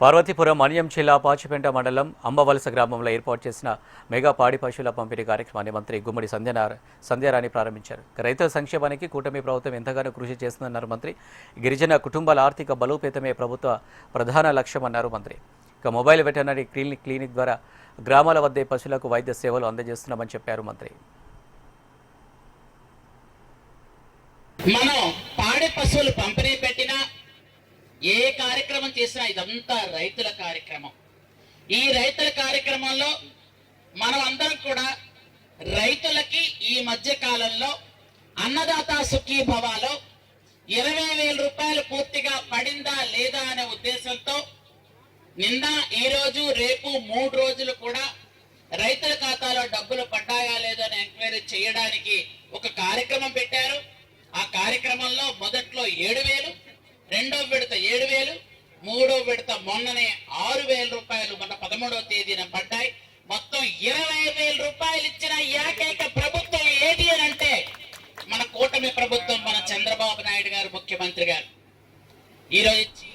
పార్వతీపురం మన్యం జిల్లా పాచిపెంట మండలం అంబవలస గ్రామంలో ఏర్పాటు చేసిన మెగా పాడి పశువుల పంపిణీ కార్యక్రమాన్ని మంత్రి గుమ్మడి సంధ్యారాణి ప్రారంభించారు. రైతుల సంక్షేమానికి కూటమి ప్రభుత్వం ఎంతగానో కృషి చేస్తుందన్నారు మంత్రి. గిరిజన కుటుంబాల ఆర్థిక బలోపేతమే ప్రభుత్వ ప్రధాన లక్ష్యమన్నారు మంత్రి. ఇక మొబైల్ వెటర్నరీ క్లినిక్ ద్వారా గ్రామాల వద్దే పశువులకు వైద్య సేవలు అందజేస్తున్నామని చెప్పారు మంత్రి. మనం పాడి పశువులు పంపిణీ పెట్టినా ఏ కార్యక్రమం చేసినా ఇదంతా రైతుల కార్యక్రమం. ఈ రైతుల కార్యక్రమంలో మనం అందరం కూడా రైతులకి ఈ మధ్య కాలంలో అన్నదాత సుఖీ భవాలో 20,000 రూపాయలు పూర్తిగా పడిందా లేదా అనే ఉద్దేశంతో నిన్న ఈ రోజు రేపు 3 రోజులు కూడా రైతుల ఖాతాలో డబ్బులు పడ్డాయా లేదా అని ఎంక్వైరీ చేయడానికి ఒక కార్యక్రమం పెట్టారు. ఆ కార్యక్రమంలో మొదట్లో 7,000, రెండో విడత 7,000, మూడో విడత మొన్ననే 6,000 రూపాయలు మన 13వ తేదీన పడ్డాయి. మొత్తం 20,000 రూపాయలు ఇచ్చిన ఏకైక ప్రభుత్వం ఏది అని అంటే మన కూటమి ప్రభుత్వం, మన చంద్రబాబు నాయుడు గారు ముఖ్యమంత్రి గారు. ఈరోజు